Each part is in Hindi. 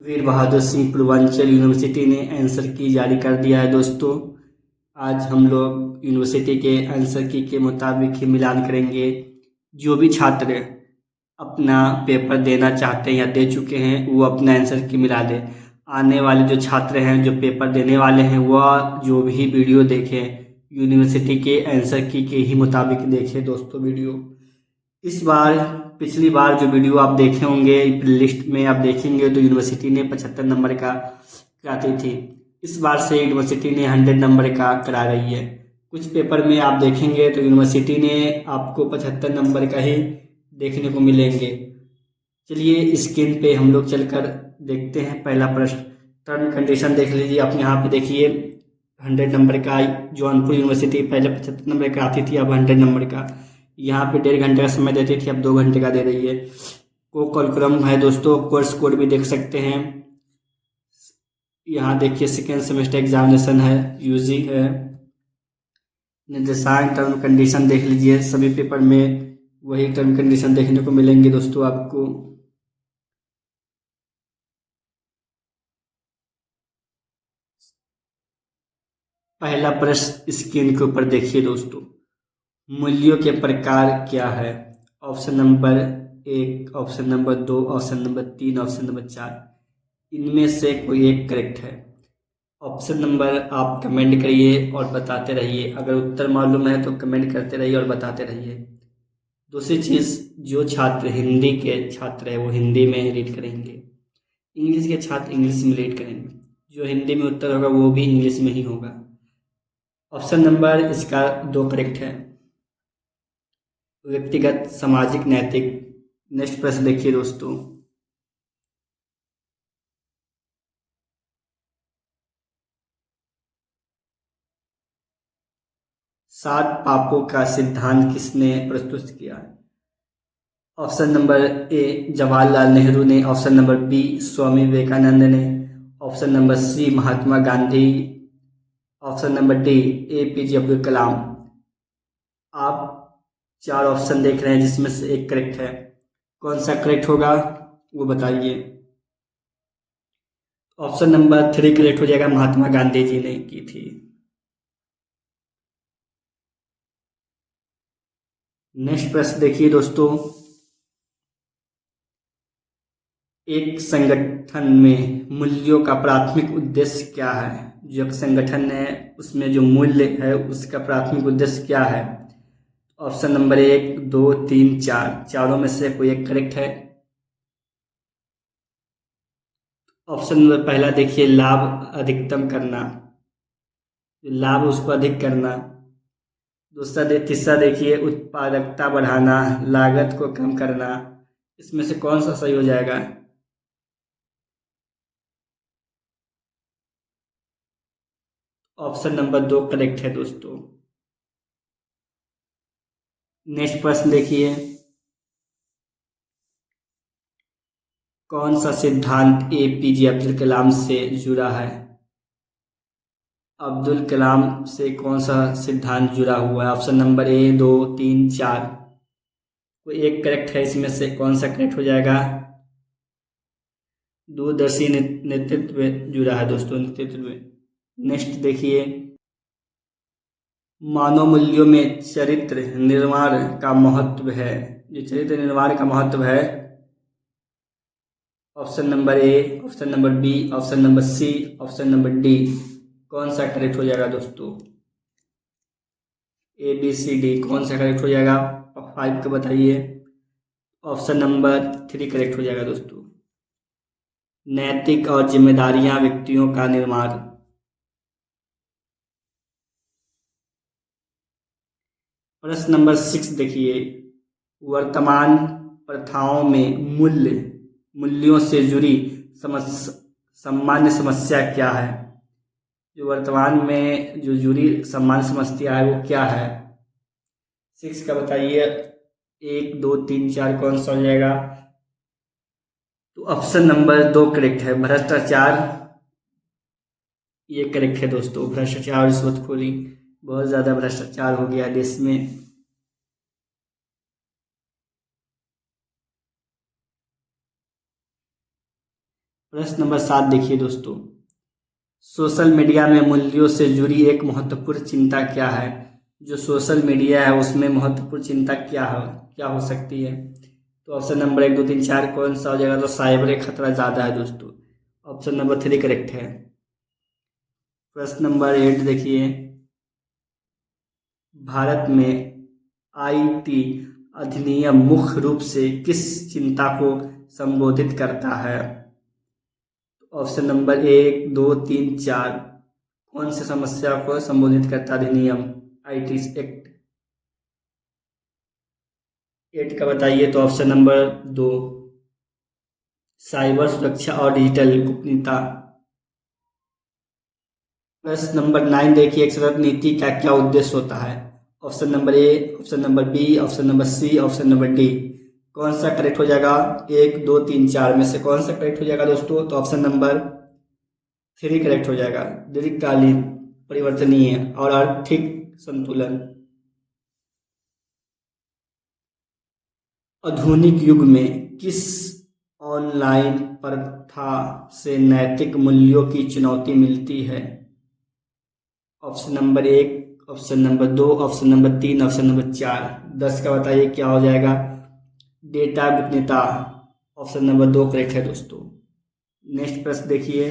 वीर बहादुर सिंह पूर्वांचल यूनिवर्सिटी ने आंसर की जारी कर दिया है दोस्तों। आज हम लोग यूनिवर्सिटी के आंसर की के मुताबिक ही मिलान करेंगे। जो भी छात्र अपना पेपर देना चाहते हैं या दे चुके हैं वो अपना आंसर की मिला दें। आने वाले जो छात्र हैं जो पेपर देने वाले हैं वह जो भी वीडियो देखें यूनिवर्सिटी के आंसर की के ही मुताबिक देखें दोस्तों वीडियो। इस बार पिछली बार जो वीडियो आप देखे होंगे लिस्ट में आप देखेंगे तो यूनिवर्सिटी ने 75 नंबर का कराती थी। इस बार से यूनिवर्सिटी ने 100 नंबर का करा रही है। कुछ पेपर में आप देखेंगे तो यूनिवर्सिटी ने आपको 75 नंबर का ही देखने को मिलेंगे। चलिए स्क्रीन पे हम लोग चलकर देखते हैं पहला प्रश्न। टर्म कंडीशन देख लीजिए आप यहाँ पे देखिए 100 नंबर का जौनपुर यूनिवर्सिटी पहले 75 नंबर का आती थी अब 100 नंबर का। यहाँ पे 1.5 घंटे का समय देती थी अब 2 घंटे का दे रही है। को करिकुलम है दोस्तों, कोर्स कोड भी देख सकते हैं। यहाँ देखिए सेकेंड सेमेस्टर एग्जामिनेशन है, यूजी है। निर्देशांक टर्म कंडीशन देख लीजिए, सभी पेपर में वही टर्म कंडीशन देखने को मिलेंगे दोस्तों आपको। पहला प्रश्न स्क्रीन के ऊपर देखिए दोस्तों, मूल्यों के प्रकार क्या है। Option number 1, option number 2, option number 3, option number 4। इनमें से कोई एक करेक्ट है। ऑप्शन नंबर आप कमेंट करिए और बताते रहिए। अगर उत्तर मालूम है तो कमेंट करते रहिए और बताते रहिए। दूसरी चीज़, जो छात्र हिंदी के छात्र है वो हिंदी में रीड करेंगे, इंग्लिश के छात्र इंग्लिश में रीड करेंगे। जो हिंदी में उत्तर होगा वो भी इंग्लिश में ही होगा। ऑप्शन नंबर इसका 2 करेक्ट है। व्यक्तिगत, सामाजिक, नैतिक। नेक्स्ट प्रश्न देखिए दोस्तों, सात पापों का सिद्धांत किसने प्रस्तुत किया। Option number a Jawaharlal Nehru ने, option number b Swami Vivekananda ने, option number c Mahatma Gandhi, option number d APJ Abdul Kalam. आप 4 ऑप्शन देख रहे हैं जिसमें से एक करेक्ट है। कौन सा करेक्ट होगा वो बताइए। ऑप्शन नंबर 3 करेक्ट हो जाएगा, महात्मा गांधी जी ने की थी। नेक्स्ट प्रश्न देखिए दोस्तों, एक संगठन में मूल्यों का प्राथमिक उद्देश्य क्या है। जो एक संगठन है उसमें जो मूल्य है उसका प्राथमिक उद्देश्य क्या है। ऑप्शन नंबर 1, 2, 3, 4, चारों में से कोई एक करेक्ट है। ऑप्शन नंबर पहला देखिए, लाभ अधिकतम करना, लाभ उसको अधिक करना। तीसरा देखिए, उत्पादकता बढ़ाना, लागत को कम करना। इसमें से कौन सा सही हो जाएगा। ऑप्शन नंबर 2 करेक्ट है दोस्तों। नेक्स्ट प्रश्न देखिए, कौन सा सिद्धांत APJ अब्दुल कलाम से जुड़ा है। अब्दुल कलाम से कौन सा सिद्धांत जुड़ा हुआ है। ऑप्शन नंबर 1, 2, 3, 4, कोई एक करेक्ट है। इसमें से कौन सा करेक्ट हो जाएगा। दूरदर्शी नेतृत्व जुड़ा है दोस्तों, नेतृत्व। नेक्स्ट देखिए, मानव मूल्यों में चरित्र निर्माण का महत्व है। जो चरित्र निर्माण का महत्व है, option number A, option number B, option number C, option number D. कौन सा करेक्ट हो जाएगा दोस्तों। ABCD कौन सा करेक्ट हो जाएगा 5 का बताइए। ऑप्शन नंबर 3 करेक्ट हो जाएगा दोस्तों। नैतिक और जिम्मेदारियां व्यक्तियों का निर्माण। प्रश्न नंबर 6 देखिए, वर्तमान प्रथाओं में मूल्यों से जुड़ी सामान्य समस्या क्या है। जो वर्तमान में जो जुड़ी सामान्य समस्या है वो क्या है। 6 का बताइए। 1, 2, 3, 4 कौन सा हो जाएगा। तो ऑप्शन नंबर 2 करेक्ट है, भ्रष्टाचार। ये करेक्ट है दोस्तों, भ्रष्टाचार और रिश्वतखोरी। बहुत ज़्यादा भ्रष्टाचार हो गया देश में। प्रश्न नंबर 7 देखिए दोस्तों, सोशल मीडिया में मूल्यों से जुड़ी एक महत्वपूर्ण चिंता क्या है? जो सोशल मीडिया है उसमें महत्वपूर्ण चिंता क्या हो सकती है? तो ऑप्शन नंबर 1, 2, 3, 4 कौन सा हो जाएगा? तो साइबर खतरा ज़्यादा है दोस्तों। ऑप्शन नंबर 3 करेक्ट है। प्रश्न नंबर 8 देखिए, भारत में आईटी अधिनियम मुख्य रूप से किस चिंता को संबोधित करता है? ऑप्शन नंबर 1, 2, 3, 4 कौन सी समस्या को संबोधित करता अधिनियम आईटी एक्ट 8 का बताइए। तो ऑप्शन नंबर 2, साइबर सुरक्षा और डिजिटल गोपनीयता। प्रश्न नंबर 9 देखिए, एक सतत नीति का क्या उद्देश्य होता है? Option number A, option number B, option number C, option number D कौन सा करेक्ट हो जाएगा? 1, 2, 3, 4 में से कौन सा करेक्ट हो जाएगा दोस्तों? तो ऑप्शन नंबर 3 करेक्ट हो जाएगा। दीर्घकालीन, परिवर्तनीय और आर्थिक संतुलन। आधुनिक युग में किस ऑनलाइन प्रथा से नैतिक मूल्यों की चुनौती मिलती है? Option number 1, option number 2, option number 3, option number 4 10 का बताइए क्या हो जाएगा? डेटा गोपनीयता। ऑप्शन नंबर 2 करेक्ट है दोस्तों। नेक्स्ट प्रश्न देखिए,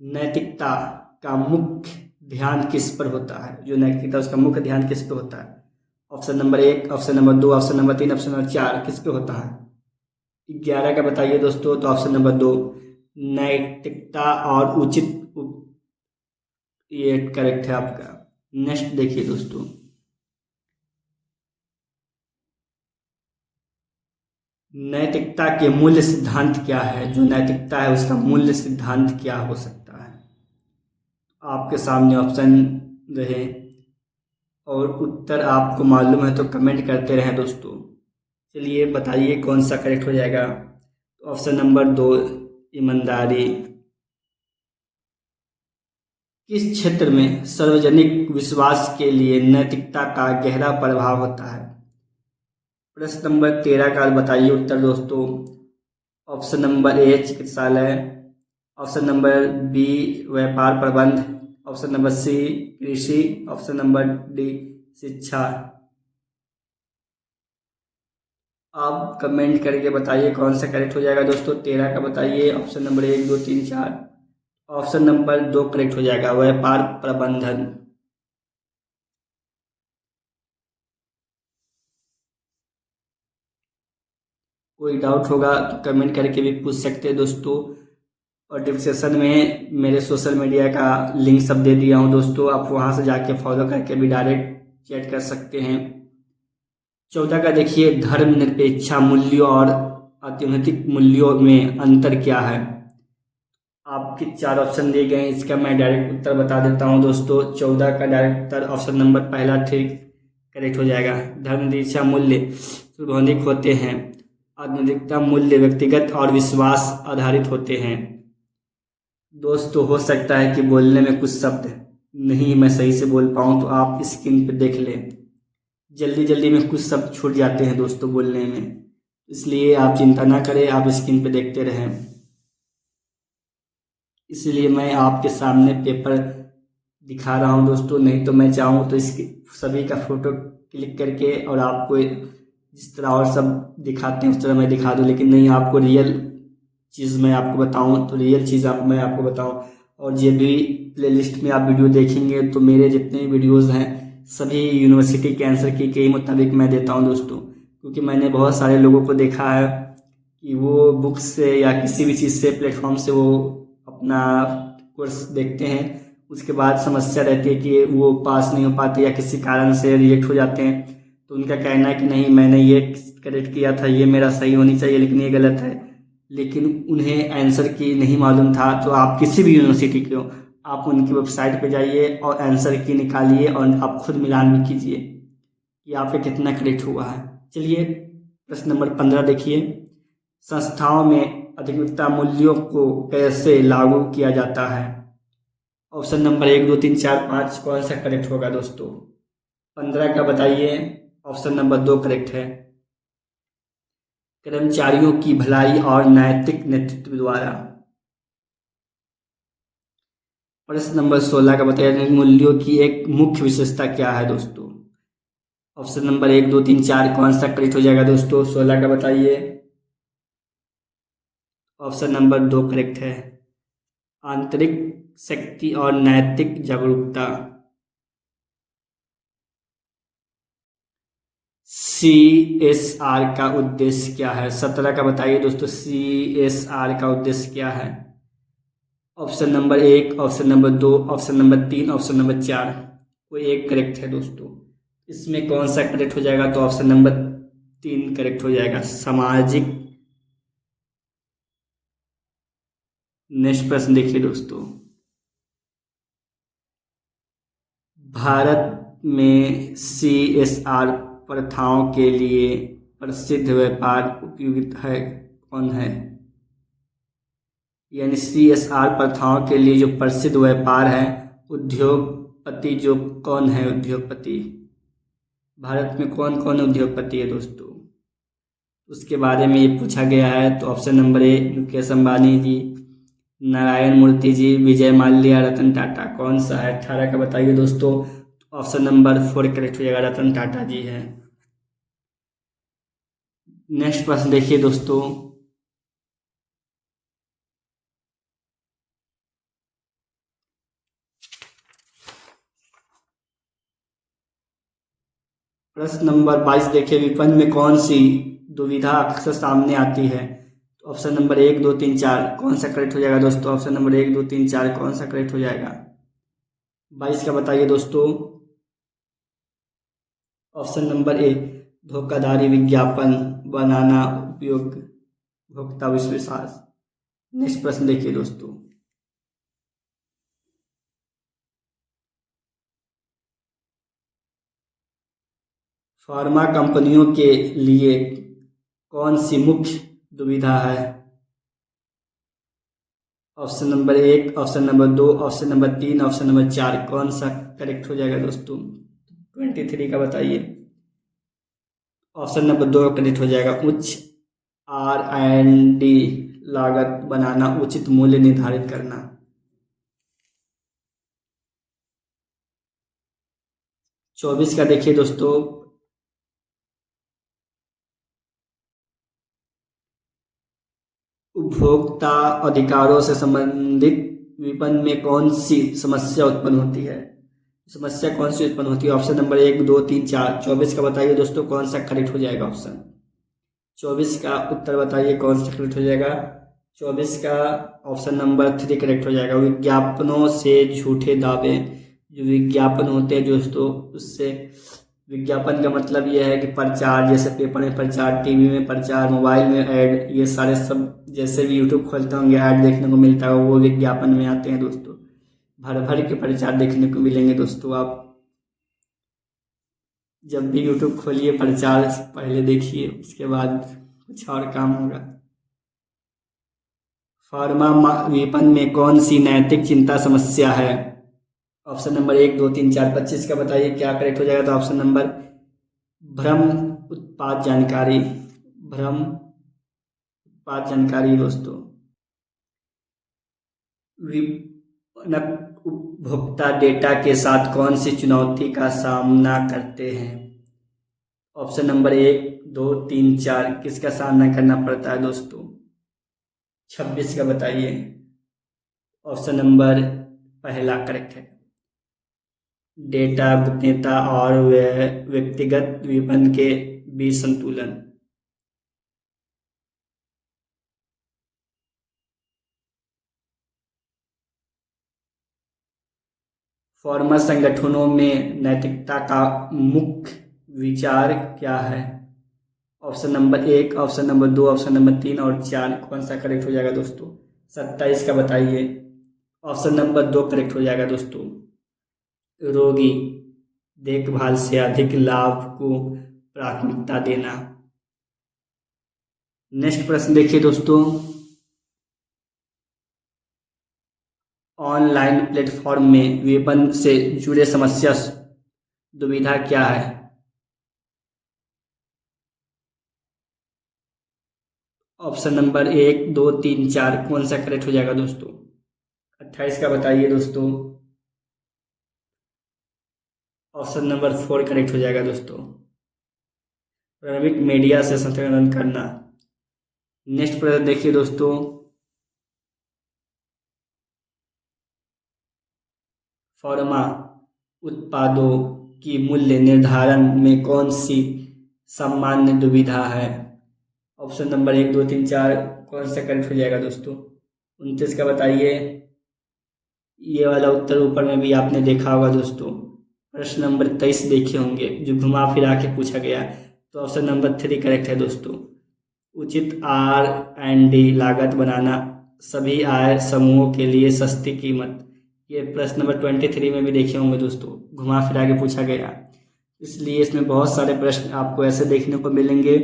नैतिकता का मुख्य ध्यान किस पर होता है? जो नैतिकता उसका मुख्य ध्यान किस पर होता है? Option number 1, option number 2, option number 3, option number 4 किस पे होता है? 11 का बताइए दोस्तों। तो ऑप्शन नंबर 2, नैतिकता और उचित ये करेक्ट है आपका। नेक्स्ट देखिए दोस्तों, नैतिकता के मूल्य सिद्धांत क्या है? जो नैतिकता है उसका मूल्य सिद्धांत क्या हो सकता है? आपके सामने ऑप्शन रहे और उत्तर आपको मालूम है तो कमेंट करते रहें दोस्तों। चलिए बताइए कौन सा करेक्ट हो जाएगा? तो ऑप्शन नंबर 2, ईमानदारी। किस क्षेत्र में सार्वजनिक विश्वास के लिए नैतिकता का गहरा प्रभाव होता है? प्रश्न नंबर 13 का बताइए उत्तर दोस्तों। ऑप्शन नंबर ए, चिकित्सालय। ऑप्शन नंबर बी, व्यापार प्रबंध। ऑप्शन नंबर सी, कृषि। ऑप्शन नंबर डी, शिक्षा। आप कमेंट करके बताइए कौन सा करेक्ट हो जाएगा दोस्तों। 13 का बताइए। Option number 1, 2, 3, 4। Option number 2 correct हो जाएगा, व्यापार प्रबंधन। कोई डाउट होगा तो कमेंट करके भी पूछ सकते हैं दोस्तों। और डिस्क्रिप्शन में मेरे सोशल मीडिया का लिंक सब दे दिया हूँ दोस्तों, आप वहाँ से जाके फॉलो करके भी डायरेक्ट चैट कर सकते हैं। 14 का देखिए, धर्मनिरपेक्ष मूल्यों और आध्यात्मिक मूल्यों में अंतर क्या है? आपके 4 ऑप्शन दिए गए हैं, इसका मैं डायरेक्ट उत्तर बता देता हूँ दोस्तों। 14 का डायरेक्ट उत्तर ऑप्शन नंबर पहला ठीक करेक्ट हो जाएगा। धर्मनिरपेक्ष मूल्य सार्वभौमिक होते हैं, आध्यात्मिकता मूल्य व्यक्तिगत और विश्वास आधारित होते हैं। दोस्तों हो सकता है कि बोलने में कुछ शब्द नहीं मैं सही से बोल पाऊँ, तो आप स्क्रीन पर देख लें। जल्दी जल्दी में कुछ शब्द छूट जाते हैं दोस्तों बोलने में, इसलिए आप चिंता ना करें, आप स्क्रीन पर देखते रहें। इसलिए मैं आपके सामने पेपर दिखा रहा हूँ दोस्तों, नहीं तो मैं चाहूँ तो इसके सभी का फोटो क्लिक करके और आपको जिस तरह और सब दिखाते हैं उस तरह मैं दिखा दूँ, लेकिन नहीं, आपको रियल चीज़ मैं आपको बताऊँ तो रियल चीज़ मैं आपको बताऊँ। और जो भी प्लेलिस्ट में आप वीडियो देखेंगे तो मेरे जितने वीडियोज़ हैं सभी यूनिवर्सिटी के आंसर की के मुताबिक मैं देता हूँ दोस्तों, क्योंकि मैंने बहुत सारे लोगों को देखा है कि वो बुक्स से या किसी भी चीज़ से प्लेटफॉर्म से वो अपना कोर्स देखते हैं, उसके बाद समस्या रहती है कि वो पास नहीं हो पाते या किसी कारण से रिजेक्ट हो जाते हैं। तो उनका कहना है कि नहीं, मैंने ये करेक्ट किया था, ये मेरा सही होनी चाहिए, लेकिन ये गलत है। लेकिन उन्हें आंसर की नहीं मालूम था। तो आप किसी भी यूनिवर्सिटी के हो, आप उनकी वेबसाइट पे जाइए और आंसर की निकालिए और आप खुद मिलान भी कीजिए कि आपका कितना करेक्ट हुआ है। चलिए प्रश्न नंबर 15 देखिए, संस्थाओं में आध्यात्मिकता मूल्यों को कैसे लागू किया जाता है? ऑप्शन नंबर 1, 2, 3, 4, 5 कौन सा करेक्ट होगा दोस्तों? 15 का बताइए। ऑप्शन नंबर 2 करेक्ट है। कर्मचारियों की भलाई और नैतिक नेतृत्व द्वारा। प्रश्न नंबर 16 का बताइए मूल्यों की एक मुख्य विशेषता क्या है दोस्तों। ऑप्शन नंबर 1, 2, 3, 4 कौन सा करेक्ट हो जाएगा दोस्तों 16 का बताइए। ऑप्शन नंबर 2 करेक्ट है, आंतरिक शक्ति और नैतिक जागरूकता। CSR का उद्देश्य क्या है 17 का बताइए दोस्तों, CSR का उद्देश्य क्या है। Option number 1, option number 2, option number 3, option number 4, कोई एक करेक्ट है दोस्तों। इसमें कौन सा करेक्ट हो जाएगा तो ऑप्शन नंबर 3 करेक्ट हो जाएगा, सामाजिक। नेक्स्ट प्रश्न देखिए दोस्तों, भारत में CSR प्रथाओं के लिए प्रसिद्ध व्यापार उपयोगिता है कौन है। यानी CSR प्रथाओं के लिए जो प्रसिद्ध व्यापार है, उद्योगपति जो कौन है, उद्योगपति भारत में कौन कौन उद्योगपति है दोस्तों, उसके बारे में ये पूछा गया है। तो ऑप्शन नंबर 1 मुकेश अंबानी जी, नारायण मूर्ति जी, विजय माल्या, रतन टाटा, कौन सा है 18 का बताइए दोस्तों। ऑप्शन नंबर 4 करेक्ट हो जाएगा, रतन टाटा जी है। नेक्स्ट प्रश्न देखिए दोस्तों, प्रश्न नंबर 22 देखिए, विपणन में कौन सी दुविधा अक्सर सामने आती है। तो ऑप्शन नंबर 1, 2, 3, 4 कौन सा करेक्ट हो जाएगा दोस्तों। ऑप्शन नंबर 1, 2, 3, 4 कौन सा करेक्ट हो जाएगा 22 का बताइए दोस्तों। ऑप्शन नंबर 1, धोखाधड़ी विज्ञापन बनाना उपयोग उपभोक्ता विश्वास। नेक्स्ट प्रश्न देखिए दोस्तों, फार्मा कंपनियों के लिए कौन सी मुख्य दुविधा है। Option number 1, option number 2, option number 3, option number 4 कौन सा करेक्ट हो जाएगा दोस्तों 23 का बताइए। ऑप्शन नंबर 2 करेक्ट हो जाएगा, उच्च R&D लागत बनाना, उचित मूल्य निर्धारित करना। चौबीस का देखिए दोस्तों, उपभोक्ता अधिकारों से संबंधित विपणन में कौन सी समस्या उत्पन्न होती है। समस्या कौन सी उत्पन्न होती है। ऑप्शन नंबर 1, 2, 3, 4 24 का बताइए दोस्तों कौन सा करेक्ट हो जाएगा। ऑप्शन 24 का उत्तर बताइए कौन सा करेक्ट हो जाएगा। 24 का ऑप्शन नंबर 3 करेक्ट हो जाएगा, विज्ञापनों से झूठे दावे। जो विज्ञापन होते हैं दोस्तों, उससे विज्ञापन का मतलब यह है कि प्रचार, जैसे पेपर में प्रचार, टीवी में प्रचार, मोबाइल में ऐड, ये सारे सब जैसे भी यूट्यूब खोलते होंगे ऐड देखने को मिलता है, वो विज्ञापन में आते हैं दोस्तों। भर भर के प्रचार देखने को मिलेंगे दोस्तों। आप जब भी यूट्यूब खोलिए प्रचार पहले देखिए, उसके बाद कुछ और काम होगा। फार्मा विपणन में कौन सी नैतिक चिंता समस्या है। ऑप्शन नंबर 1, 2, 3, 4 25 का बताइए क्या करेक्ट हो जाएगा। तो ऑप्शन नंबर भ्रम उत्पाद जानकारी, भ्रम उत्पाद जानकारी दोस्तों। विपणक उपभोक्ता डेटा के साथ कौन सी चुनौती का सामना करते हैं। ऑप्शन नंबर 1, 2, 3, 4 किसका सामना करना पड़ता है दोस्तों 26 का बताइए। ऑप्शन नंबर पहला करेक्ट है, डेटा गोपनीयता और व्यक्तिगत विपणन के बीच संतुलन। फार्मा संगठनों में नैतिकता का मुख्य विचार क्या है। Option number 1, option number 2, option number 3 और 4 कौन सा करेक्ट हो जाएगा दोस्तों 27 का बताइए। ऑप्शन नंबर 2 करेक्ट हो जाएगा दोस्तों, रोगी देखभाल से अधिक लाभ को प्राथमिकता देना। नेक्स्ट प्रश्न देखिए दोस्तों, ऑनलाइन प्लेटफॉर्म में विपणन से जुड़े समस्या दुविधा क्या है। ऑप्शन नंबर 1, 2, 3, 4 कौन सा करेक्ट हो जाएगा दोस्तों? 28 का बताइए दोस्तों। ऑप्शन नंबर 4 करेक्ट हो जाएगा दोस्तों। प्रारंभिक मीडिया से संचालन करना। नेक्स्ट प्रश्न देखिए दोस्तों। फार्मा उत्पादों की मूल्य निर्धारण में कौन सी सामान्य दुविधा है? ऑप्शन नंबर 1, 2, 3, 4 कौन सा करेक्ट हो जाएगा दोस्तों? 29 का बताइए। ये वाला उत्तर ऊपर में भी आपने देखा होगा दोस्तों। प्रश्न नंबर 23 देखे होंगे जो घुमा फिरा के पूछा गया। तो ऑप्शन नंबर 3 करेक्ट है दोस्तों। उचित R&D लागत बनाना, सभी आय समूहों के लिए सस्ती कीमत। ये प्रश्न नंबर 23 में भी देखे होंगे दोस्तों, घुमा फिरा के पूछा गया। इसलिए इसमें बहुत सारे प्रश्न आपको ऐसे देखने को मिलेंगे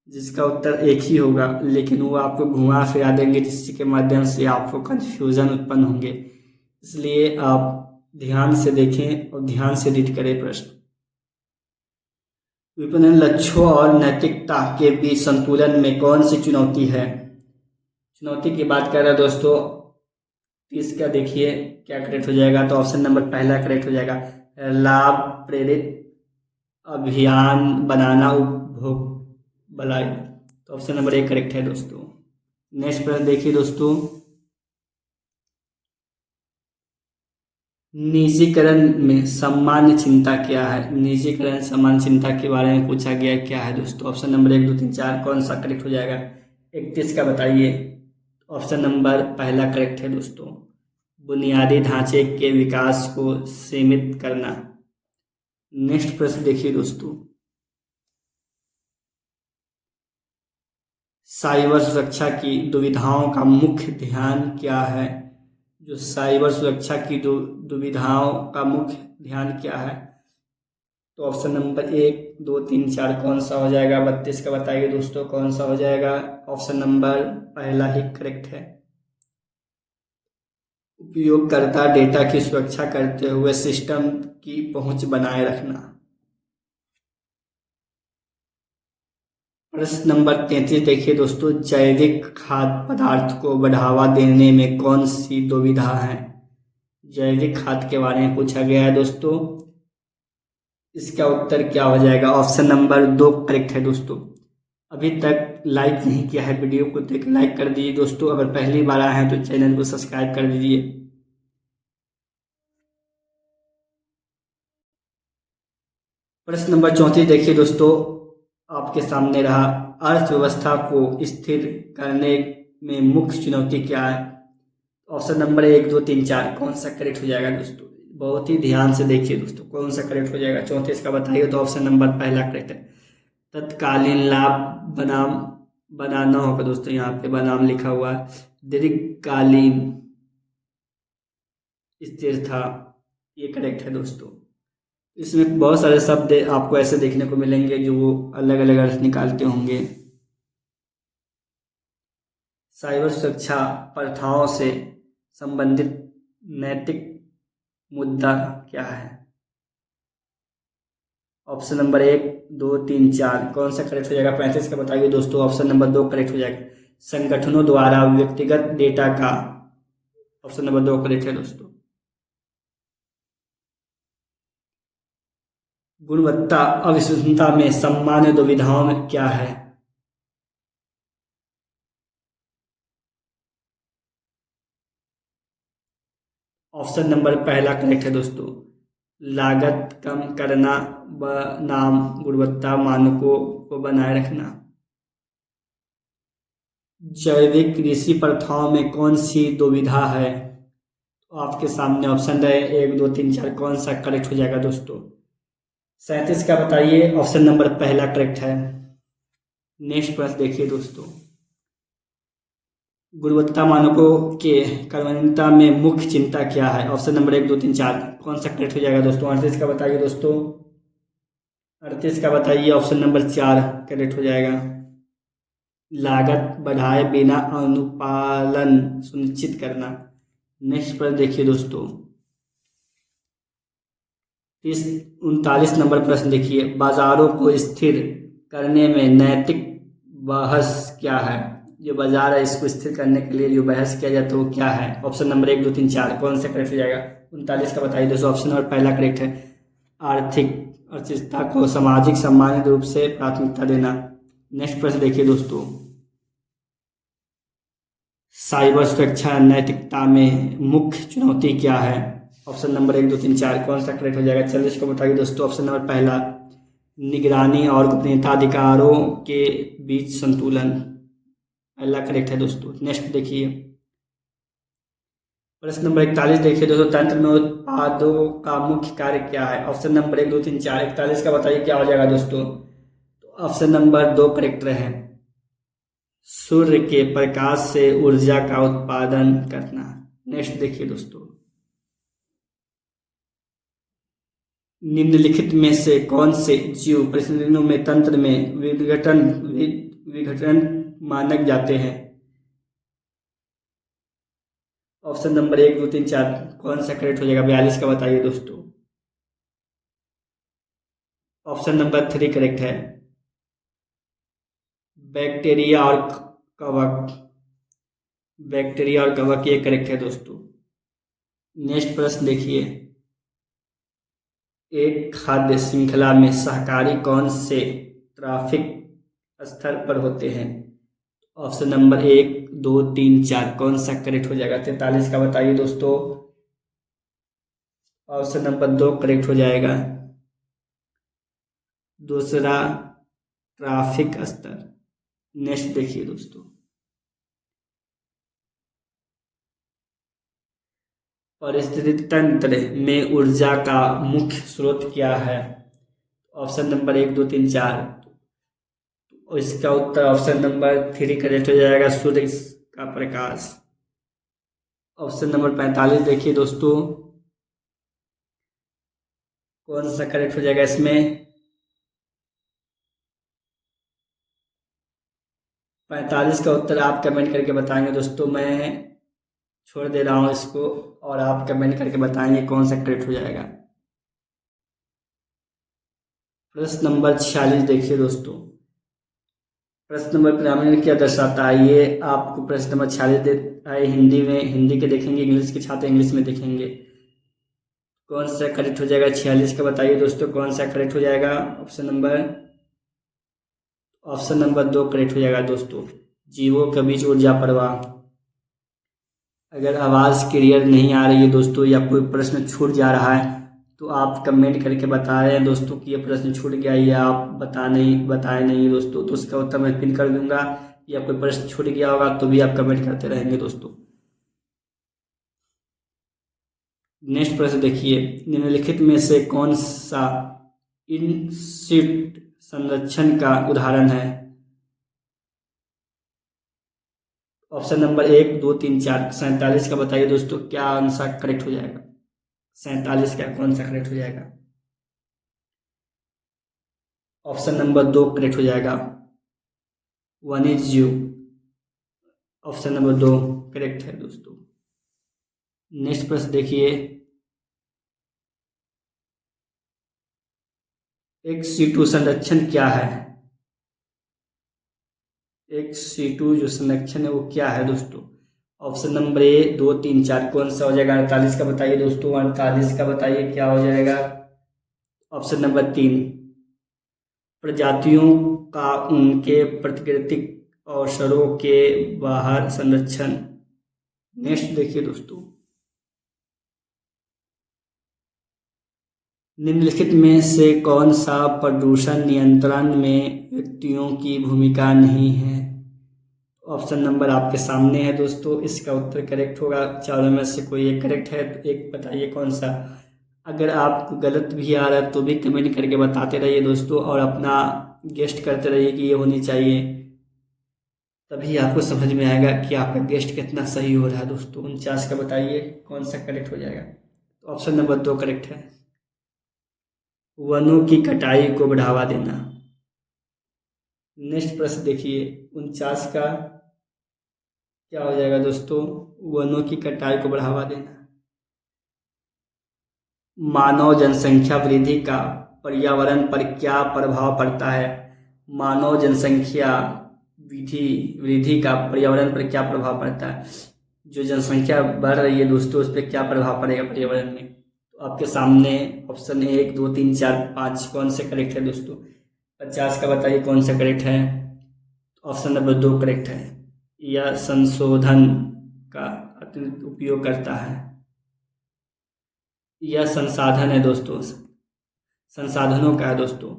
जिसका उत्तर एक ही होगा, लेकिन वो आपको घुमा फिरा देंगे जिसके माध्यम से आपको कंफ्यूजन उत्पन्न होंगे। इसलिए आप ध्यान से देखें और ध्यान से रीड करें प्रश्न। विपणन लक्ष्यों और नैतिकता के बीच संतुलन में कौन सी चुनौती है? चुनौती की बात कर रहे हैं दोस्तों। इसका देखिए क्या करेक्ट हो जाएगा। तो ऑप्शन नंबर पहला करेक्ट हो जाएगा, लाभ प्रेरित अभियान बनाना उपभोग भलाई। तो ऑप्शन नंबर 1 करेक्ट है दोस्तों। नेक्स्ट प्रश्न देखिए दोस्तों। निजीकरण में सामान्य चिंता क्या है? निजीकरण सामान्य चिंता के बारे में पूछा गया क्या है दोस्तों? ऑप्शन नंबर 1, 2, 3, 4 कौन सा करेक्ट हो जाएगा? 31 का बताइए। ऑप्शन नंबर पहला करेक्ट है दोस्तों। बुनियादी ढांचे के विकास को सीमित करना। नेक्स्ट प्रश्न देखिए दोस्तों। साइबर सुरक्षा की दुविधाओं का मुख्य ध्यान क्या है? जो साइबर सुरक्षा की दुविधाओं का मुख्य ध्यान क्या है? तो ऑप्शन नंबर 1, 2, 3, 4 कौन सा हो जाएगा? 32 का बताइए दोस्तों कौन सा हो जाएगा? ऑप्शन नंबर पहला ही करेक्ट है। उपयोगकर्ता डेटा की सुरक्षा करते हुए सिस्टम की पहुंच बनाए रखना। प्रश्न नंबर 33 देखिए दोस्तों। जैविक खाद्य पदार्थ को बढ़ावा देने में कौन सी दुविधा है? जैविक खाद के बारे में पूछा गया है दोस्तों। इसका उत्तर क्या हो जाएगा? ऑप्शन नंबर 2 करेक्ट है दोस्तों। अभी तक लाइक नहीं किया है वीडियो को देख लाइक कर दीजिए दोस्तों। अगर पहली बार आए हैं तो चैनल को सब्सक्राइब कर दीजिए। प्रश्न नंबर 34 देखिए दोस्तों, आपके सामने रहा। अर्थव्यवस्था को स्थिर करने में मुख्य चुनौती क्या है? ऑप्शन नंबर 1, 2, 3, 4 कौन सा करेक्ट हो जाएगा दोस्तों? बहुत ही ध्यान से देखिए दोस्तों कौन सा करेक्ट हो जाएगा। 34 का बताइए। तो ऑप्शन नंबर पहला करेक्ट है। तत्कालीन लाभ बनाम बनाना होगा दोस्तों, यहाँ पे बनाम लिखा हुआ है। दीर्घकालीन स्थिरता, ये करेक्ट है दोस्तों। इसमें बहुत सारे शब्द आपको ऐसे देखने को मिलेंगे जो वो अलग अलग अर्थ निकालते होंगे। साइबर सुरक्षा प्रथाओं से संबंधित नैतिक मुद्दा क्या है? ऑप्शन नंबर 1, 2, 3, 4 कौन सा करेक्ट हो जाएगा? 35 का बताइए दोस्तों। ऑप्शन नंबर 2 करेक्ट हो जाएगा। संगठनों द्वारा व्यक्तिगत डेटा का। ऑप्शन नंबर 2 करेक्ट है दोस्तों। गुणवत्ता अविश्वसनीयता में सामान्य दुविधाओं में क्या है? ऑप्शन नंबर पहला करेक्ट है दोस्तों। लागत कम करना बनाम गुणवत्ता मानकों को बनाए रखना। जैविक कृषि प्रथाओं में कौन सी दुविधा है? तो आपके सामने ऑप्शन है 1, 2, 3, 4 कौन सा करेक्ट हो जाएगा दोस्तों? 37 का बताइए। ऑप्शन नंबर पहला करेक्ट है। नेक्स्ट प्रश्न देखिए दोस्तों। गुणवत्ता मानकों के कार्यान्वयन में मुख्य चिंता क्या है? ऑप्शन नंबर 1, 2, 3, 4 कौन सा करेक्ट हो जाएगा दोस्तों? 38 का बताइए दोस्तों। 38 का बताइए। ऑप्शन नंबर 4 करेक्ट हो जाएगा। लागत बढ़ाए बिना अनुपालन सुनिश्चित करना। नेक्स्ट पर देखिए दोस्तों। 39 नंबर प्रश्न देखिए। बाजारों को स्थिर करने में नैतिक बहस क्या है? जो बाजार है इसको स्थिर करने के लिए जो बहस किया जाता है वो क्या है? ऑप्शन नंबर 1, 2, 3, 4 कौन सा करेक्ट हो जाएगा? 39 का बताइए दोस्तों। ऑप्शन नंबर पहला करेक्ट है, आर्थिक अनिश्चितता को सामाजिक सामान्य रूप से प्राथमिकता देना। नेक्स्ट प्रश्न देखिए दोस्तों, साइबर सुरक्षा नैतिकता में मुख्य चुनौती क्या है? ऑप्शन नंबर 1, 2, 3, 4 कौन सा करेक्ट हो जाएगा? 40 को बताइए दोस्तों। ऑप्शन नंबर पहला, निगरानी और गोपनीयता अधिकारों के बीच संतुलन, पहला करेक्ट है दोस्तों। नेक्स्ट देखिए, प्रश्न नंबर 41 देखिए दोस्तों, तंत्र में उत्पादों का मुख्य कार्य क्या है? ऑप्शन नंबर 1, 2, 3, 4 41 का बताइए क्या हो जाएगा दोस्तों? तो ऑप्शन नंबर 2 करेक्ट है, सूर्य के प्रकाश से ऊर्जा का उत्पादन करना। नेक्स्ट देखिए दोस्तों, निम्नलिखित में से कौन से जीव परिस्थितियों में तंत्र में विघटन मानक जाते हैं? ऑप्शन नंबर 1, 2, 3, 4 कौन सा करेक्ट हो जाएगा? 42 का बताइए दोस्तों। ऑप्शन नंबर 3 करेक्ट है, बैक्टीरिया और कवक। बैक्टीरिया और कवक ये करेक्ट है दोस्तों। नेक्स्ट प्रश्न देखिए, एक खाद्य श्रृंखला में शाकाहारी कौन से ट्रैफिक स्तर पर होते हैं? ऑप्शन नंबर 1, 2, 3, 4 कौन सा करेक्ट हो जाएगा? 43 का बताइए दोस्तों। ऑप्शन नंबर 2 करेक्ट हो जाएगा, दूसरा ट्रैफिक स्तर। नेक्स्ट देखिए दोस्तों, पारिस्थितिक तंत्र में ऊर्जा का मुख्य स्रोत क्या है? ऑप्शन नंबर 1, 2, 3, 4 और इसका उत्तर ऑप्शन नंबर 3 करेक्ट हो जाएगा, सूर्य का प्रकाश। ऑप्शन नंबर 45 देखिए दोस्तों, कौन सा करेक्ट हो जाएगा इसमें? 45 का उत्तर आप कमेंट करके बताएंगे दोस्तों। मैं छोड़ दे रहा हूँ इसको और आप कमेंट करके बताएंगे कौन सा करेक्ट हो जाएगा। प्रश्न नंबर 46 देखिए दोस्तों, प्रश्न नंबर पिरामिड क्या दर्शाता है? ये आपको प्रश्न नंबर 46 देता है हिंदी में, हिंदी के देखेंगे, इंग्लिश के छात्र इंग्लिश में देखेंगे। कौन सा करेक्ट हो जाएगा? 46 का बताइए दोस्तों, कौन सा करेक्ट हो जाएगा? ऑप्शन नंबर 2 करेक्ट हो जाएगा दोस्तों, जीवों के बीच ऊर्जा प्रवाह। अगर आवाज़ क्लियर नहीं आ रही है दोस्तों या कोई प्रश्न छूट जा रहा है तो आप कमेंट करके बता रहे हैं दोस्तों कि ये प्रश्न छूट गया या आप बताए नहीं दोस्तों, तो उसका उत्तर मैं पिन कर दूंगा। या कोई प्रश्न छूट गया होगा तो भी आप कमेंट करते रहेंगे दोस्तों। नेक्स्ट प्रश्न देखिए, निम्नलिखित में से कौन सा इन सीट संरक्षण का उदाहरण है? ऑप्शन नंबर 1, 2, 3, 4 47 का बताइए दोस्तों, क्या आंसर करेक्ट हो जाएगा? 47 का कौन सा करेक्ट हो जाएगा? ऑप्शन नंबर 2 करेक्ट हो जाएगा, वन्यजीव। ऑप्शन नंबर 2 करेक्ट है दोस्तों। नेक्स्ट प्रश्न देखिए, एक सीटू संरक्षण क्या है? एक सीटू जो संरक्षण है वो क्या है दोस्तों? ऑप्शन नंबर 1, 2, 3, 4 कौन सा हो जाएगा? 48 का बताइए दोस्तों। 48 का बताइए क्या हो जाएगा? ऑप्शन नंबर 3, प्रजातियों का उनके प्राकृतिक अवसरों के बाहर संरक्षण। नेक्स्ट देखिए दोस्तों, निम्नलिखित में से कौन सा प्रदूषण नियंत्रण में व्यक्तियों की भूमिका नहीं है? ऑप्शन नंबर आपके सामने है दोस्तों, इसका उत्तर करेक्ट होगा। चारों में से कोई एक करेक्ट है तो एक बताइए कौन सा। अगर आपको गलत भी आ रहा है तो भी कमेंट करके बताते रहिए दोस्तों और अपना गेस्ट करते रहिए कि ये होनी चाहिए, तभी आपको समझ में आएगा कि आपका गेस्ट कितना सही हो रहा है दोस्तों। 49 का बताइए कौन सा करेक्ट हो जाएगा? तो ऑप्शन नंबर 2 करेक्ट है, वनों की कटाई को बढ़ावा देना। नेक्स्ट प्रश्न देखिए, 49 का क्या हो जाएगा दोस्तों? वनों की कटाई को बढ़ावा देना। मानव जनसंख्या वृद्धि का पर्यावरण पर क्या प्रभाव पड़ता है? मानव जनसंख्या विधि वृद्धि का पर्यावरण पर क्या प्रभाव पड़ता है। जो जनसंख्या बढ़ रही है दोस्तों, उस पर क्या प्रभाव पड़ेगा पर्यावरण में। तो आपके सामने ऑप्शन 1 2 3 4 5 कौन से करेक्ट है दोस्तों। 50 का बताइए कौन सा करेक्ट है। ऑप्शन नंबर 2 करेक्ट है। यह संशोधन का अतिरिक्त उपयोग करता है। यह संसाधन है दोस्तों, संसाधनों का है दोस्तों,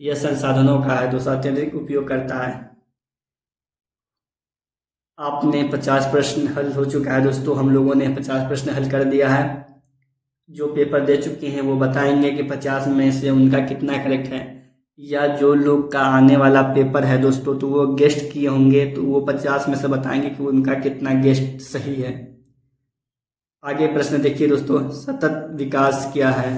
यह संसाधनों का है दोस्तों, अत्यधिक उपयोग करता है। आपने 50 प्रश्न हल हो चुका है दोस्तों, हम लोगों ने 50 प्रश्न हल कर दिया है। जो पेपर दे चुके हैं वो बताएंगे कि 50 में से उनका कितना करेक्ट है, या जो लोग का आने वाला पेपर है दोस्तों तो वो गेस्ट किए होंगे तो वो 50 में से बताएंगे कि उनका कितना गेस्ट सही है। आगे प्रश्न देखिए दोस्तों, सतत विकास क्या है।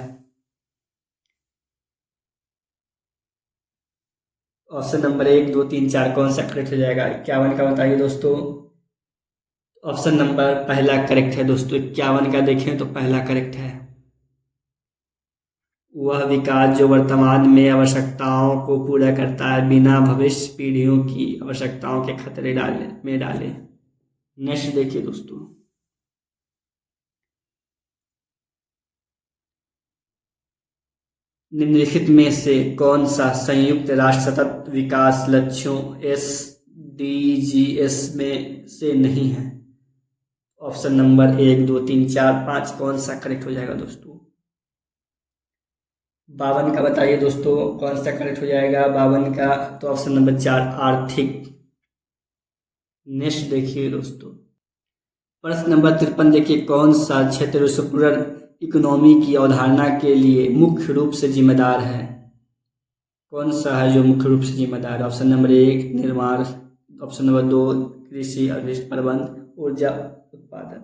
ऑप्शन नंबर 1 2 3 4 कौन सा करेक्ट हो जाएगा। 51 का बताइए दोस्तों। ऑप्शन नंबर पहला करेक्ट है दोस्तों, 51 का देखें तो पहला करेक्ट है। वह विकास जो वर्तमान में आवश्यकताओं को पूरा करता है बिना भविष्य पीढ़ियों की आवश्यकताओं के खतरे डाले। नेक्स्ट देखिए दोस्तों, निम्नलिखित में से कौन सा संयुक्त राष्ट्र सतत विकास लक्ष्यों SDGs में से नहीं है। ऑप्शन नंबर 1 2 3 4 5 कौन सा करेक्ट हो जाएगा दोस्तों। 52 का बताइए दोस्तों कौन सा करेक्ट हो जाएगा 52 का। तो ऑप्शन नंबर 4 आर्थिक। नेक्स्ट देखिए दोस्तों, प्रश्न नंबर 53 देखिए, कौन सा क्षेत्र विश्वपूर्ण इकोनॉमी की अवधारणा के लिए मुख्य रूप से जिम्मेदार है। कौन सा है जो मुख्य रूप से जिम्मेदार है। ऑप्शन नंबर 1 निर्माण, ऑप्शन नंबर 2 कृषि और प्रबंध, ऊर्जा उत्पादन।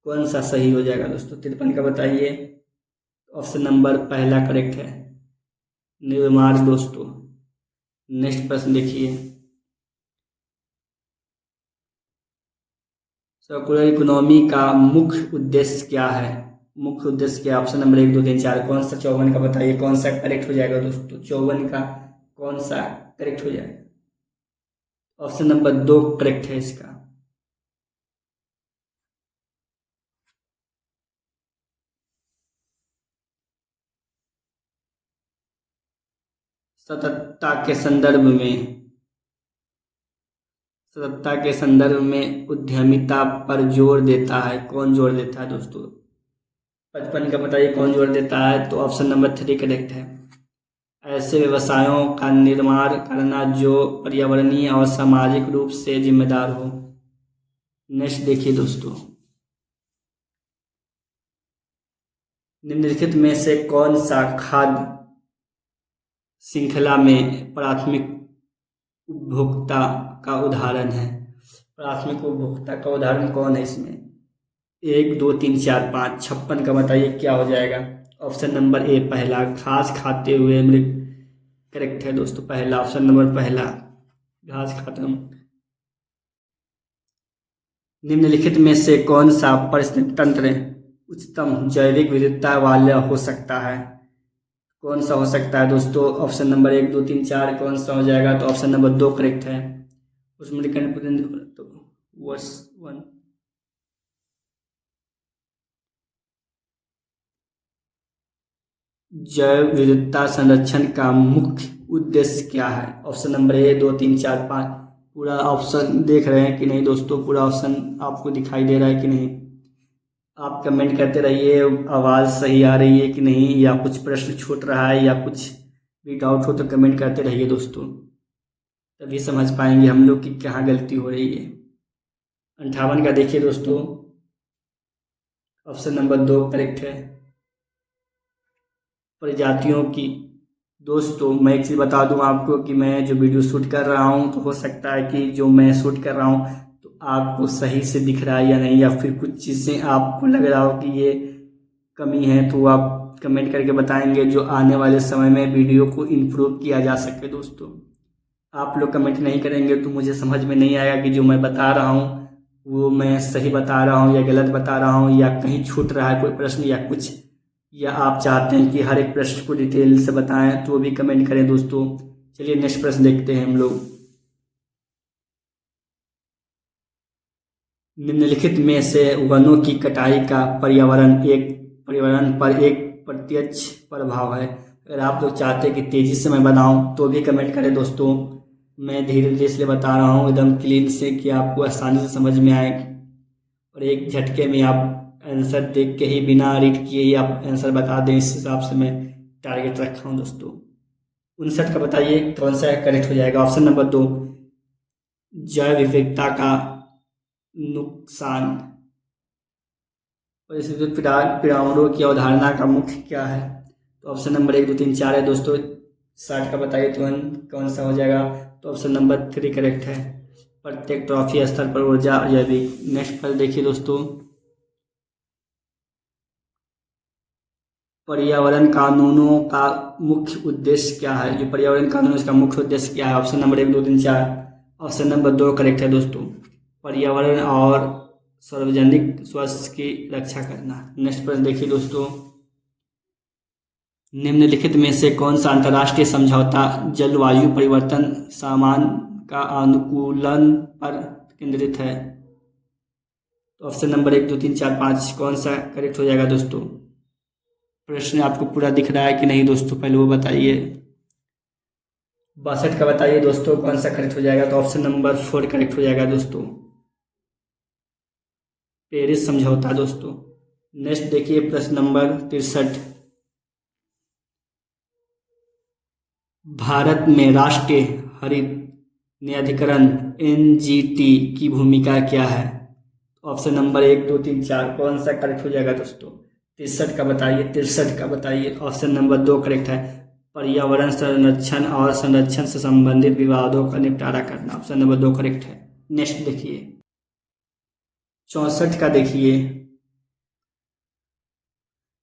कौन सा सही हो जाएगा दोस्तों। 53 का बताइए। ऑप्शन नंबर पहला करेक्ट है, निर्माण दोस्तों। नेक्स्ट प्रश्न देखिए, सर्कुलर इकोनॉमी का मुख्य उद्देश्य क्या है। मुख्य उद्देश्य क्या। ऑप्शन नंबर 1 2 3 4 कौन सा। 54 का बताइए कौन सा करेक्ट हो जाएगा दोस्तों। 54 का कौन सा करेक्ट हो जाएगा। ऑप्शन नंबर 2 करेक्ट है इसका। सततता के संदर्भ में, सततता के संदर्भ में उद्यमिता पर जोर देता है। कौन जोर देता है दोस्तों। 55 का बताइए कौन जोर देता है। तो ऑप्शन नंबर 3 करेक्ट है। ऐसे व्यवसायों का निर्माण करना जो पर्यावरणीय और सामाजिक रूप से जिम्मेदार हो। नेक्स्ट देखिए दोस्तों, निम्नलिखित में से कौन सा खाद्य श्रृंखला में प्राथमिक उपभोक्ता का उदाहरण है। प्राथमिक उपभोक्ता का उदाहरण कौन है इसमें। 1 2 3 4 5 56 का बताइए क्या हो जाएगा। ऑप्शन नंबर ए पहला, घास खाते हुए मृग। करेक्ट है दोस्तों पहला, ऑप्शन नंबर पहला घास खाता हूँ। निम्नलिखित में से कौन सा पारिस्थितिक तंत्र उच्चतम जैविक विविधता वाला हो सकता है। कौन सा हो सकता है दोस्तों। ऑप्शन नंबर 1 2 3 4 कौन सा हो जाएगा। तो ऑप्शन नंबर 2 करेक्ट है। उसमें तो वर्स 1। जैव विविधता संरक्षण का मुख्य उद्देश्य क्या है। ऑप्शन नंबर 1 2 3 4 5 पूरा ऑप्शन देख रहे हैं कि नहीं दोस्तों। पूरा ऑप्शन आपको दिखाई दे रहा है कि नहीं। आप कमेंट करते रहिए, आवाज़ सही आ रही है कि नहीं, या कुछ प्रश्न छूट रहा है या कुछ भी डाउट हो तो कमेंट करते रहिए दोस्तों, तभी समझ पाएंगे हम लोग कि कहाँ गलती हो रही है। 58 का देखिए दोस्तों, ऑप्शन नंबर 2 करेक्ट है। प्रजातियों की दोस्तों मैं एक चीज़ बता दूं आपको कि मैं जो वीडियो शूट कर रहा हूं तो हो सकता है कि जो मैं शूट कर रहा हूं तो आपको सही से दिख रहा है या नहीं, या फिर कुछ चीज़ें आपको लग रहा हो कि ये कमी है तो आप कमेंट करके बताएंगे, जो आने वाले समय में वीडियो को इम्प्रूव किया जा सके दोस्तों। आप लोग कमेंट नहीं करेंगे तो मुझे समझ में नहीं आएगा कि जो मैं बता रहा हूँ वो मैं सही बता रहा हूँ या गलत बता रहा हूँ, या कहीं छूट रहा है कोई प्रश्न या कुछ, या आप चाहते हैं कि हर एक प्रश्न को डिटेल से बताएं तो भी कमेंट करें दोस्तों। चलिए नेक्स्ट प्रश्न देखते हैं हम लोग। निम्नलिखित में से वनों की कटाई का पर्यावरण पर एक प्रत्यक्ष प्रभाव है। अगर आप लोग चाहते हैं कि तेज़ी से मैं बनाऊं तो भी कमेंट करें दोस्तों। मैं धीरे धीरे इसलिए बता रहा हूं एकदम क्लीन से कि आपको आसानी से समझ में आए और एक झटके में आप आंसर देख के ही बिना रीड किए ही आप आंसर बता दें। इस हिसाब से मैं टारगेट रखा हूं दोस्तों। 59 का बताइए कौन सा करेक्ट हो जाएगा। ऑप्शन नंबर 2 जैव विविधता का नुकसान। परिस्थिति पिरामिडों की अवधारणा का मुख्य क्या है। तो ऑप्शन नंबर 1 2 3 4 है दोस्तों। 60 का बताइए तुरंत कौन सा हो जाएगा। तो ऑप्शन नंबर 3 करेक्ट है। प्रत्येक ट्रॉफी स्तर पर ऊर्जा जैविक। नेक्स्ट पर देखिए दोस्तों, पर्यावरण कानूनों का मुख्य उद्देश्य क्या है। जो पर्यावरण कानून इसका मुख्य उद्देश्य क्या है। Option number 1 2 3 4। Option number 2 correct है दोस्तों। पर्यावरण और सार्वजनिक स्वास्थ्य की रक्षा करना। नेक्स्ट प्रश्न देखिए दोस्तों, निम्नलिखित में से कौन सा अंतर्राष्ट्रीय समझौता जलवायु परिवर्तन सामान का अनुकूलन पर केंद्रित है। तो ऑप्शन नंबर 1 2 3 4 5 कौन सा करेक्ट हो जाएगा दोस्तों। प्रश्न आपको पूरा दिख रहा है कि नहीं दोस्तों, पहले वो बताइए। 62 का बताइए दोस्तों कौन सा करेक्ट हो जाएगा। तो ऑप्शन नंबर 4 करेक्ट हो जाएगा दोस्तों, पेरिस समझौता दोस्तों। नेक्स्ट देखिए प्रश्न नंबर 63, भारत में राष्ट्रीय हरित न्यायाधिकरण एनजीटी की भूमिका क्या है। ऑप्शन नंबर 1 2 3 4 कौन सा करेक्ट हो जाएगा दोस्तों। 63 का बताइए। 63 का बताइए। ऑप्शन नंबर 2 करेक्ट है। पर्यावरण संरक्षण और संरक्षण से संबंधित विवादों का निपटारा करना। ऑप्शन नंबर 2 करेक्ट है। नेक्स्ट देखिए 64 का देखिए,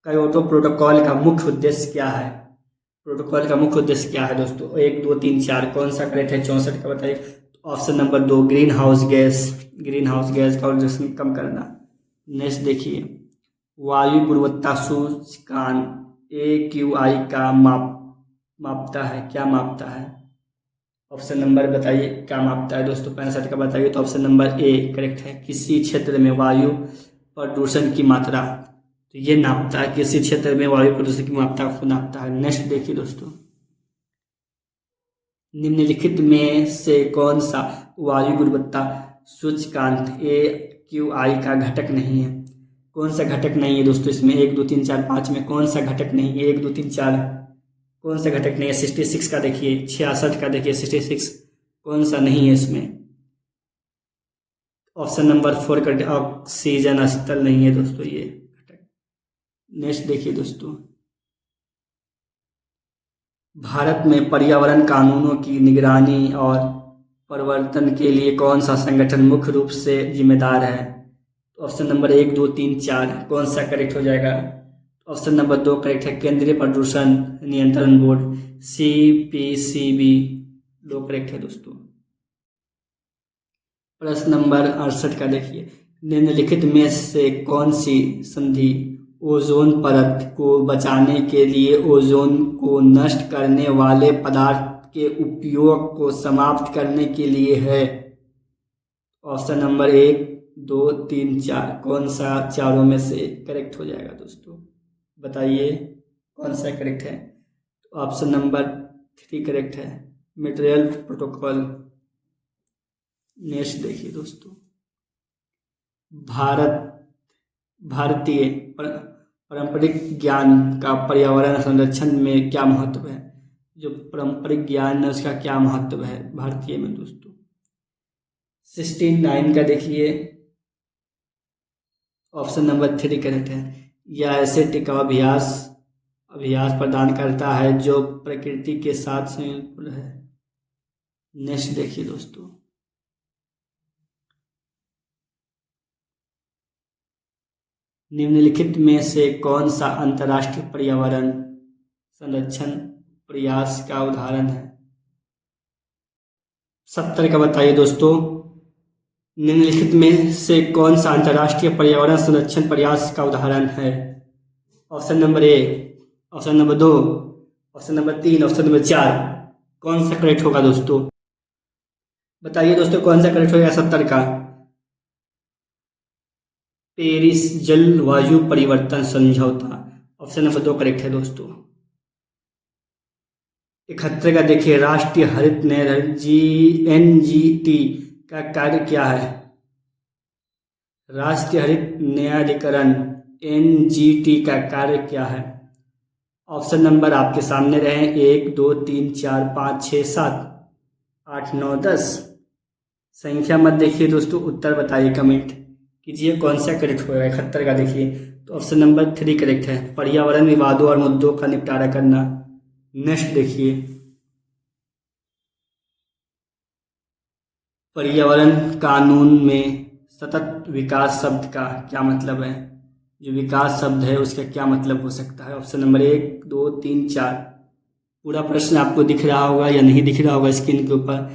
क्योटो प्रोटोकॉल का मुख्य उद्देश्य क्या है। प्रोटोकॉल का मुख्य उद्देश्य क्या है दोस्तों। 1 2 3 4 कौन सा करेक्ट है। 64 का बताइए। Option number 2 green house gas का उत्सर्जन कम करना। नेक्स्ट देखिए, वायु गुणवत्ता सूचकांक AQI का मापता है, क्या मापता है। ऑप्शन नंबर बताइए क्या मापता है दोस्तों। 65 का बताइए। तो ऑप्शन नंबर ए करेक्ट है। किसी क्षेत्र में वायु प्रदूषण की मात्रा, तो ये नापता है किसी क्षेत्र में वायु प्रदूषण की मात्रा को नापता है। नेक्स्ट देखिए दोस्तों, निम्नलिखित में से कौन सा वायु गुणवत्ता सूचकांक AQI का घटक नहीं है। कौन सा घटक नहीं है दोस्तों इसमें। 1 2 3 4 5 में कौन सा घटक नहीं है। 1 2 3 4 कौन सा घटक नहीं है। 66 का देखिए। 66 का देखिए। 66 कौन सा नहीं है इसमें। ऑप्शन नंबर 4 का ऑक्सीजन स्तर नहीं है दोस्तों ये घटक। नेक्स्ट देखिए दोस्तों, भारत में पर्यावरण कानूनों की निगरानी और प्रवर्तन के लिए कौन सा संगठन मुख्य रूप से जिम्मेदार है। ऑप्शन नंबर 1 2 3 4 कौन सा करेक्ट हो जाएगा। ऑप्शन नंबर 2 करेक्ट है। केंद्रीय प्रदूषण नियंत्रण बोर्ड CPCB 2 करेक्ट है दोस्तों। प्रश्न नंबर 68 का देखिए, निम्नलिखित में से कौन सी संधि ओजोन परत को बचाने के लिए ओजोन को नष्ट करने वाले पदार्थ के उपयोग को समाप्त करने के लिए है। ऑप्शन नंबर 1 2 3 4 कौन सा चारों में से करेक्ट हो जाएगा दोस्तों, बताइए कौन सा करेक्ट है। ऑप्शन नंबर 3 करेक्ट है, मॉन्ट्रियल प्रोटोकॉल। नेक्स्ट देखिए दोस्तों, भारतीय पारंपरिक ज्ञान का पर्यावरण संरक्षण में क्या महत्व है। जो पारंपरिक ज्ञान है उसका क्या महत्व है भारतीय में दोस्तों। 69 का देखिए। ऑप्शन नंबर 3 करेक्ट है। यह ऐसे टिकाऊ अभ्यास प्रदान करता है जो प्रकृति के साथ संयुक्त है। नेक्स्ट देखिए दोस्तों, निम्नलिखित में से कौन सा अंतर्राष्ट्रीय पर्यावरण संरक्षण प्रयास का उदाहरण है। 70 का बताइए दोस्तों, निम्नलिखित में से कौन सा अंतर्राष्ट्रीय पर्यावरण संरक्षण प्रयास का उदाहरण है। Option number 1, option number 2, option number 3, option number 4 कौन सा करेक्ट होगा दोस्तों, बताइए दोस्तों कौन सा करेक्ट होगा 70 का। पेरिस जलवायु परिवर्तन समझौता। ऑप्शन नंबर 2 करेक्ट है दोस्तों। 71 का देखिए, राष्ट्रीय हरित NGT का कार्य क्या है? राष्ट्रीय हरित न्यायाधिकरण NGT का कार्य क्या है? ऑप्शन नंबर आपके सामने रहे, 1 2 3 4 5 6 7 8 9 10। संख्या मत देखिए दोस्तों, उत्तर बताइए, कमेंट कीजिए कौन सा करेक्ट होगा। 71 का देखिए तो ऑप्शन नंबर 3 करेक्ट है, पर्यावरण विवादों और मुद्दों का निपटारा करना। नेक्स्ट देखिए, पर्यावरण कानून में सतत विकास शब्द का क्या मतलब है? जो विकास शब्द है उसका क्या मतलब हो सकता है? Option number 1 2 3 4। पूरा प्रश्न आपको दिख रहा होगा या नहीं दिख रहा होगा स्क्रीन के ऊपर?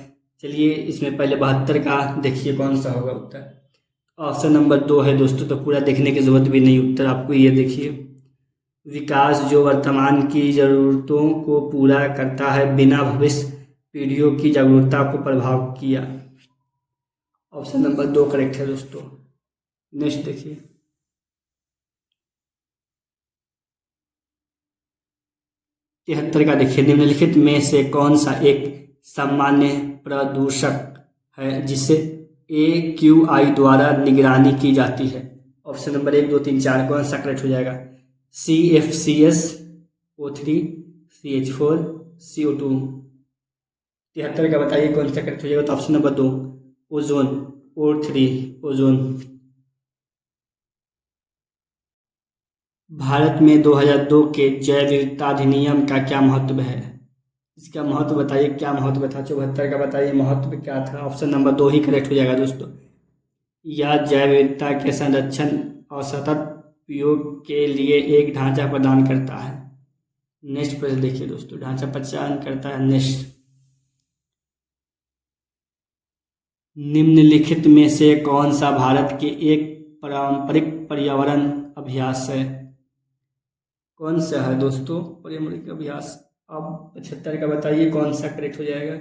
चलिए इसमें पहले 72 का देखिए कौन सा होगा उत्तर। ऑप्शन नंबर 2 है दोस्तों, तो पूरा देखने की जरूरत भी नहीं, उत्तर आपको ये देखिए, विकास जो वर्तमान की जरूरतों को पूरा करता है बिना भविष्य पीढ़ियों की जागरूकता को प्रभाव किया। ऑप्शन नंबर 2 करेक्ट है दोस्तों। नेक्स्ट देखिए, तिहत्तर का देखिए, निम्नलिखित में से कौन सा एक सामान्य प्रदूषक है जिसे AQI द्वारा निगरानी की जाती है? ऑप्शन नंबर 1 2 3 4 कौन सा करेक्ट हो जाएगा? CFCS, O3, CH4, CO2। 73 का बताइए कौन सा करेक्ट हो जाएगा? तो option number 2 ozone, O3 ozone. Bharat में 2002 के जैव विविधता अधिनियम का क्या महत्व है? इसका महत्व बताइए, क्या महत्व था? 74 का बताइए महत्व क्या था? ऑप्शन नंबर 2 ही करेक्ट हो जाएगा दोस्तों। यह जैव विविधता के संरक्षण और सतत उपयोग के लिए एक ढांचा प्रदान करता है। नेक्स्ट प्रश्न देखिए दोस्तों, ढांचा प्रदान करता है। नेक्स्ट, निम्नलिखित में से कौन सा भारत के एक पारंपरिक पर्यावरण अभ्यास है? कौन सा है दोस्तों पर्यावरण अभ्यास? अब 75 का बताइए कौन सा करेक्ट हो जाएगा?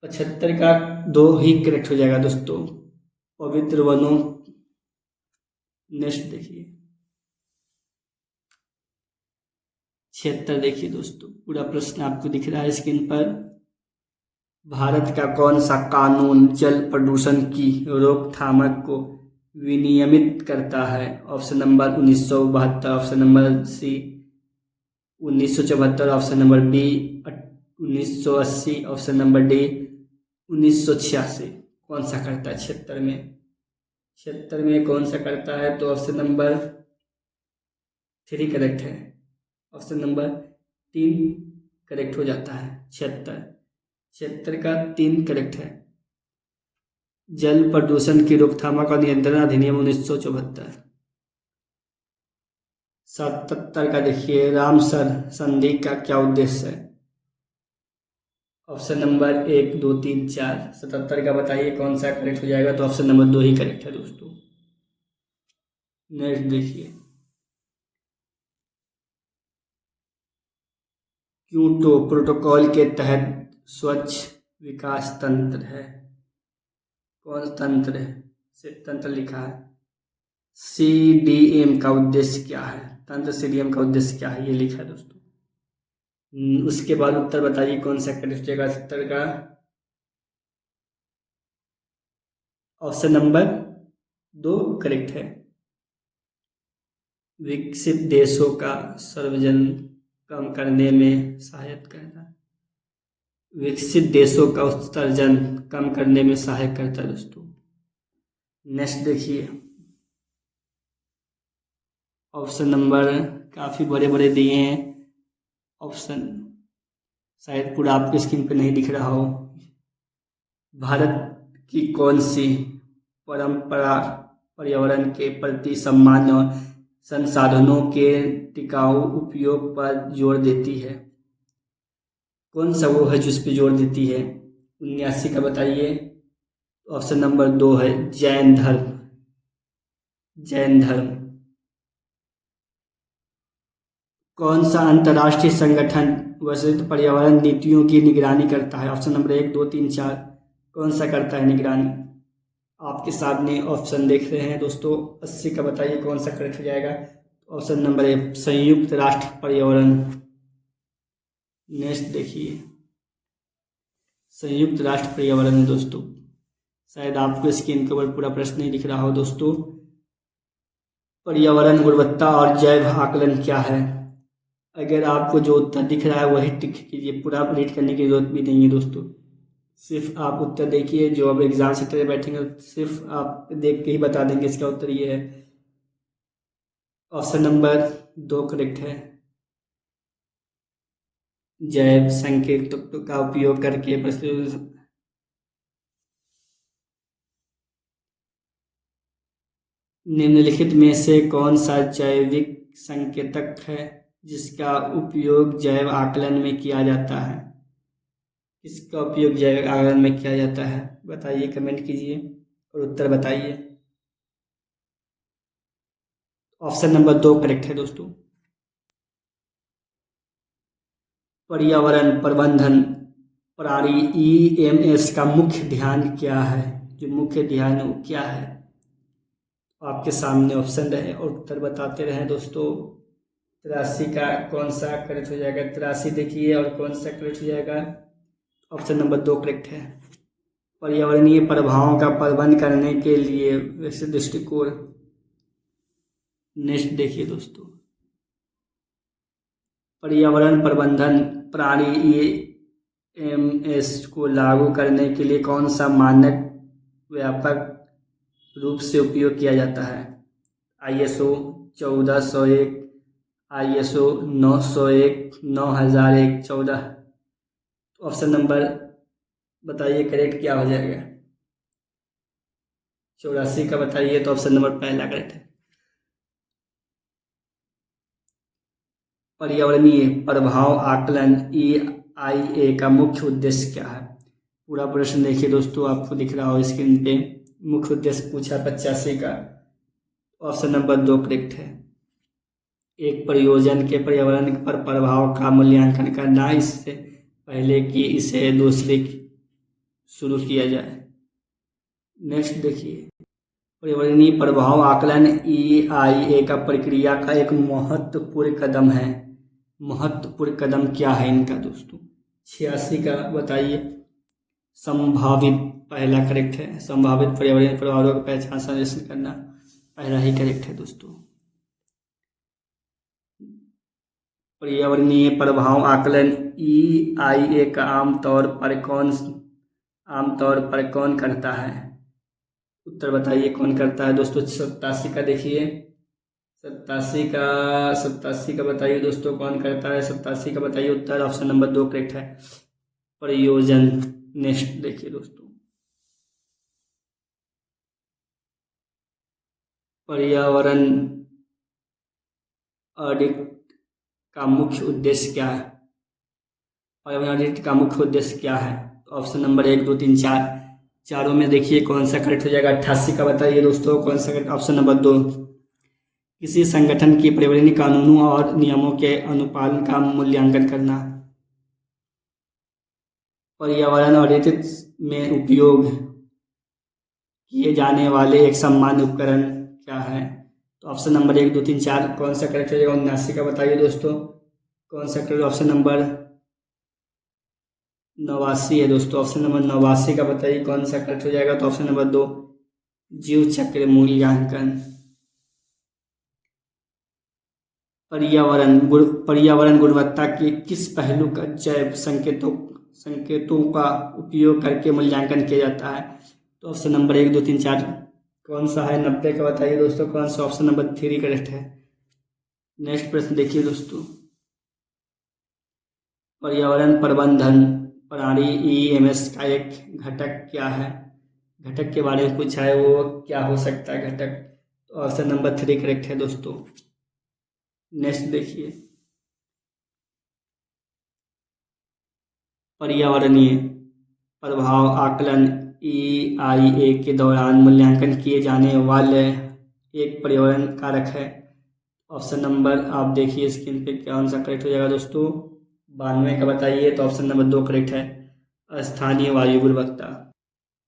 75 का 2 ही करेक्ट हो जाएगा दोस्तों, पवित्र वनों। नेक्स्ट देखिए, 76 देखिए दोस्तों, पूरा प्रश्न आपको दिख रहा है स्क्रीन पर। भारत का कौन सा कानून जल प्रदूषण की रोकथाम को विनियमित करता है? Option number 1972, option number C 1974, option number B 1980, option number D 1986। कौन सा करता है 76 में? 76 में कौन सा करता है? तो ऑप्शन नंबर 3 करेक्ट है, ऑप्शन नंबर 3 करेक्ट हो जाता है। 76 का 3 करेक्ट है। जल प्रदूषण की रोकथाम का नियंत्रण अधिनियम 1974। 77 का देखिए, रामसर संधि का क्या उद्देश्य है? Option number 1 2 3 4। 77 का बताइए कौन सा करेक्ट हो जाएगा? तो ऑप्शन नंबर 2 ही करेक्ट है दोस्तों। नेक्स्ट देखिए, क्योटो प्रोटोकॉल के तहत स्वच्छ विकास तंत्र है, कौन तंत्र है? सिर्फ तंत्र लिखा है। CDM का उद्देश्य क्या है? तंत्र CDM का उद्देश्य क्या है, ये लिखा है दोस्तों। उसके बाद उत्तर बताइए कौन सा करेक्ट हो जाएगा 70 का? ऑप्शन नंबर 2 करेक्ट है, विकसित देशों का सर्वजन कम करने में सहायता करना। विकसित देशों का उत्सर्जन कम करने में सहायक करता है दोस्तों। नेक्स्ट देखिए, ऑप्शन नंबर काफ़ी बड़े बड़े दिए हैं, ऑप्शन शायद पूरा आपके स्क्रीन पे नहीं दिख रहा हो। भारत की कौन सी परंपरा पर्यावरण के प्रति सम्मान और संसाधनों के टिकाऊ उपयोग पर जोर देती है? कौन सा वो है जिस पे जोर देती है? 79 का बताइए। ऑप्शन नंबर 2 है जैन धर्म, जैन धर्म। कौन सा अंतर्राष्ट्रीय संगठन वैश्विक पर्यावरण नीतियों की निगरानी करता है? ऑप्शन नंबर 1 2 3 4 कौन सा करता है निगरानी? आपके सामने ऑप्शन देख रहे हैं दोस्तों, 80 का बताइए कौन सा करेक्ट हो जाएगा। ऑप्शन नंबर ए संयुक्त राष्ट्र पर्यावरण। नेक्स्ट देखिए, संयुक्त राष्ट्र पर्यावरण है दोस्तों। शायद आपको स्क्रीन के ऊपर पूरा प्रश्न नहीं दिख रहा हो दोस्तों। पर्यावरण गुणवत्ता और जैव आकलन क्या है? अगर आपको जो उत्तर दिख रहा है वही टिक कीजिए, पूरा रीड करने की जरूरत भी नहीं है दोस्तों। सिर्फ आप उत्तर देखिए, जो अब एग्जाम सेंटर में बैठेंगे सिर्फ आप देख के ही बता देंगे इसका उत्तर ये है। ऑप्शन नंबर 2 करेक्ट है। जैव संकेतक का उपयोग करके निम्नलिखित में से कौन सा जैविक संकेतक है जिसका उपयोग जैव आकलन में किया जाता है? किसका उपयोग जैव आकलन में किया जाता है बताइए, कमेंट कीजिए और उत्तर बताइए। ऑप्शन नंबर 2 करेक्ट है दोस्तों। पर्यावरण प्रबंधन प्रणाली EMS का मुख्य ध्यान क्या है? जो मुख्य ध्यान वो क्या है? आपके सामने ऑप्शन रहे और उत्तर बताते रहे दोस्तों। 83 का कौन सा करेक्ट हो जाएगा? 83 देखिए और कौन सा करेक्ट हो जाएगा? ऑप्शन नंबर 2 करेक्ट है। पर्यावरणीय प्रभावों का प्रबंधन करने के लिए वैसे दृष्टिकोण। नेक्स्ट देखिए दोस्तों, पर्यावरण प्रबंधन प्रणाली EMS को लागू करने के लिए कौन सा मानक व्यापक रूप से उपयोग किया जाता है? ISO 1401, ISO 901, 9001, 14। ऑप्शन नंबर बताइए करेक्ट क्या हो जाएगा? 84 का बताइए, तो ऑप्शन नंबर पहला करेक्ट है। पर्यावरणीय प्रभाव आकलन EIA का मुख्य उद्देश्य क्या है? पूरा प्रश्न देखिए दोस्तों, आपको दिख रहा हो स्क्रीन पे। मुख्य उद्देश्य पूछा 85 का। ऑप्शन नंबर 2 करेक्ट है। एक परियोजना के पर्यावरण पर प्रभाव का मूल्यांकन करना, इससे पहले कि इसे दूसरे शुरू किया जाए। नेक्स्ट देखिए, पर्यावरणीय प्रभाव आकलन EIA का प्रक्रिया का एक महत्वपूर्ण कदम है। महत्वपूर्ण कदम क्या है इनका दोस्तों? 86 का बताइए। संभावित पहला करेक्ट है। संभावित पर्यावरणीय प्रभावों की पहचान सर्वेक्षण करना, पहला ही करेक्ट है दोस्तों। पर्यावरणीय प्रभाव आकलन EIA का आमतौर पर कौन करता है? उत्तर बताइए कौन करता है दोस्तों। 87 का देखिए, 87 का बताइए दोस्तों कौन करता है? 87 का बताइए उत्तर। ऑप्शन नंबर 2 करेक्ट है, परियोजना। नेक्स्ट देखिए दोस्तों, पर्यावरण ऑडिट का मुख्य उद्देश्य क्या है? पर्यावरण ऑडिट का मुख्य उद्देश्य क्या है? ऑप्शन नंबर 1, 2, 3, 4, चारों में देखिए कौन सा करेक्ट हो जाएगा। 88 का बताइए दोस्तों कौन सा करेक्ट। ऑप्शन नंबर 2, किसी संगठन की पर्यावरणीय कानूनों और नियमों के अनुपालन का मूल्यांकन करना। पर्यावरण ऑडिट में उपयोग किए जाने वाले एक सामान्य उपकरण क्या है? तो ऑप्शन नंबर 1, 2, 3, 4 कौन सा करेक्ट हो जाएगा? 79 का बताइए दोस्तों कौन सा करेक्ट। ऑप्शन नंबर 89 है दोस्तों। ऑप्शन नंबर 89 का बताइए कौन सा करेक्ट हो जाएगा? तो ऑप्शन नंबर 2, जीव चक्र मूल्यांकन। पर्यावरण गुणवत्ता के किस पहलू का जैव संकेतों का उपयोग करके मूल्यांकन किया जाता है? तो ऑप्शन नंबर 1, 2, 3, 4 कौन सा है? 90 का बताइए दोस्तों कौन सा। ऑप्शन नंबर 3 करेक्ट है। नेक्स्ट प्रश्न देखिए दोस्तों, पर्यावरण प्रबंधन प्रणाली EMS का एक घटक क्या है? घटक के बारे में पूछा है, वो क्या हो सकता है घटक? तो ऑप्शन नंबर 3 करेक्ट है दोस्तों। नेक्स्ट देखिए, पर्यावरणीय प्रभाव आकलन EIA के दौरान मूल्यांकन किए जाने वाले एक पर्यावरण कारक है। ऑप्शन नंबर आप देखिए स्क्रीन पे कौन सा करेक्ट हो जाएगा दोस्तों। 92 का बताइए, तो ऑप्शन नंबर 2 करेक्ट है, स्थानीय वायु गुणवत्ता।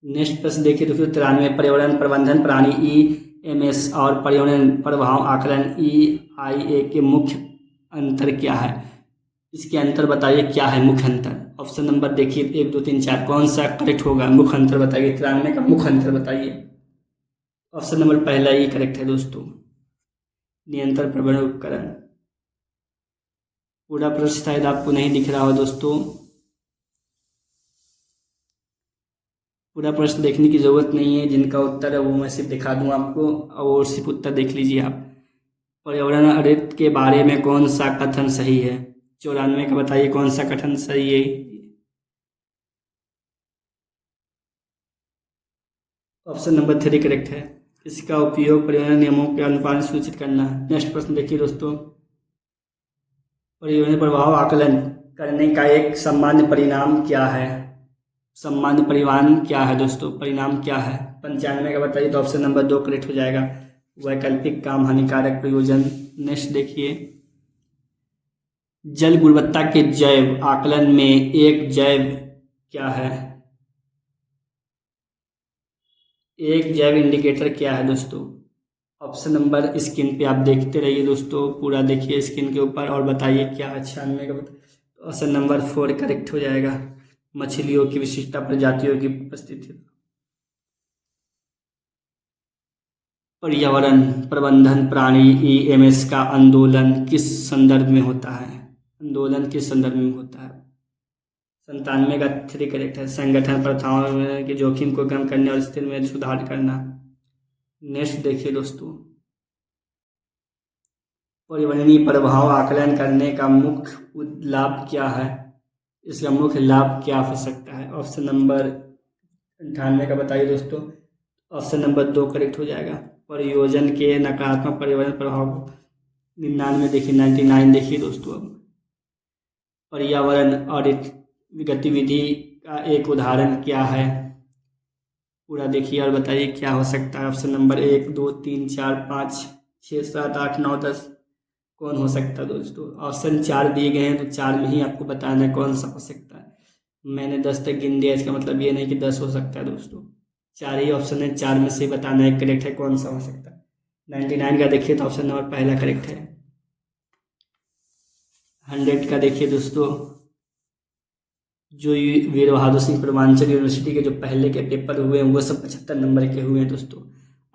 नेक्स्ट प्रश्न देखिए दोस्तों 93, पर्यावरण प्रबंधन प्रणाली EMS और पर्यावरण प्रभाव आकलन EIA के मुख्य अंतर क्या है? इसके अंतर बताइए क्या है मुख्य अंतर। ऑप्शन नंबर देखिए 1 2 3 4 कौन सा करेक्ट होगा? मुख्य अंतर बताइए, 93 का मुख्य अंतर बताइए। ऑप्शन नंबर पहला ही करेक्ट है दोस्तों, नियंत्रण प्रबंधन उपकरण। पूरा प्रश्न शायद आपको नहीं दिख रहा हो दोस्तों, पूरा प्रश्न देखने की ज़रूरत नहीं है, जिनका उत्तर है वो मैं सिर्फ दिखा दूँ आपको और सिर्फ उत्तर देख लीजिए आप। पर्यावरण हरित के बारे में कौन सा कथन सही है? 94 का बताइए कौन सा कथन सही है। ऑप्शन नंबर 3 करेक्ट है। इसका उपयोग पर्यावरण नियमों के अनुपालन सुनिश्चित करना। नेक्स्ट प्रश्न देखिए दोस्तों, पर्यावरण प्रभाव आकलन करने का एक सामान्य परिणाम क्या है? सामान्य परिणाम क्या है दोस्तों? परिणाम क्या है? 95 का बताइए तो ऑप्शन नंबर 2 करेक्ट हो जाएगा, वैकल्पिक काम हानिकारक प्रयोजन। नेक्स्ट देखिए, जल गुणवत्ता के जैव आकलन में एक जैव क्या है? एक जैव इंडिकेटर क्या है दोस्तों? ऑप्शन नंबर स्क्रीन पे आप देखते रहिए दोस्तों, पूरा देखिए स्क्रीन के ऊपर और बताइए क्या है। 96 का ऑप्शन नंबर 4 करेक्ट हो जाएगा, मछलियों की विशिष्टता प्रजातियों की उपस्थिति। पर्यावरण प्रबंधन प्रणाली EMS का आंदोलन किस संदर्भ में होता है? आंदोलन किस संदर्भ में होता है? 97 का 3 करेक्ट है, संगठन प्रथाओं के जोखिम को कम करने और स्थिति में सुधार करना। नेक्स्ट देखिए दोस्तों, पर्यावरणीय प्रभाव आकलन करने का मुख्य लाभ क्या है? इसका मुख्य लाभ क्या हो सकता है? ऑप्शन नंबर 98 का बताइए दोस्तों, ऑप्शन नंबर 2 करेक्ट हो जाएगा, परियोजन के नकारात्मक पर्यावरण प्रभाव। 99 देखिए, 99 देखिए दोस्तों, अब पर्यावरण ऑडिट गतिविधि का एक उदाहरण क्या है? पूरा देखिए और बताइए क्या हो सकता है। ऑप्शन नंबर 1 2 3 4 5 6 7 8 9 10 कौन हो सकता है दोस्तों? ऑप्शन 4 दिए गए हैं तो 4 में ही आपको बताना है कौन सा हो सकता है। मैंने 10 तक गिन दिया, इसका मतलब ये नहीं कि 10 हो सकता है दोस्तों, 4 ही ऑप्शन है, 4 में से बताना है करेक्ट है कौन सा हो सकता है। 99 का देखिए तो ऑप्शन नंबर पहला करेक्ट है। 100 का देखिए दोस्तों, जो वीर बहादुर सिंह पूर्वांचल यूनिवर्सिटी के जो पहले के पेपर हुए हैं वो सब 75 नंबर के हुए हैं दोस्तों।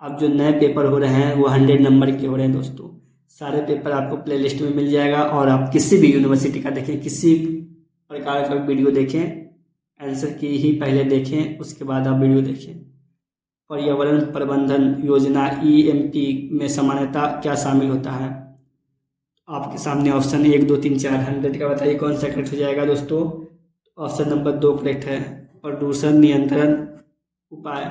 अब जो नए पेपर हो रहे हैं वो 100 नंबर के हो रहे हैं दोस्तों। सारे पेपर आपको प्ले लिस्ट में मिल जाएगा और आप किसी भी यूनिवर्सिटी का देखें, किसी प्रकार का वीडियो देखें, आंसर की ही पहले देखें उसके बाद आप वीडियो देखें। पर्यावरण प्रबंधन योजना EMP में सामान्यतः क्या शामिल होता है? आपके सामने ऑप्शन 1 2 3 4 100 का बताइए कौन सा करेक्ट हो जाएगा दोस्तों? ऑप्शन नंबर 2 करेक्ट है, प्रदूषण नियंत्रण उपाय।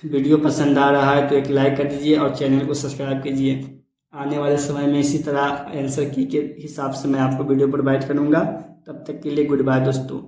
वीडियो पसंद आ रहा है तो एक लाइक कर दीजिए और चैनल को सब्सक्राइब कीजिए। आने वाले समय में इसी तरह आंसर की के हिसाब से मैं आपको वीडियो प्रोवाइड करूँगा। तब तक के लिए गुड बाय दोस्तों।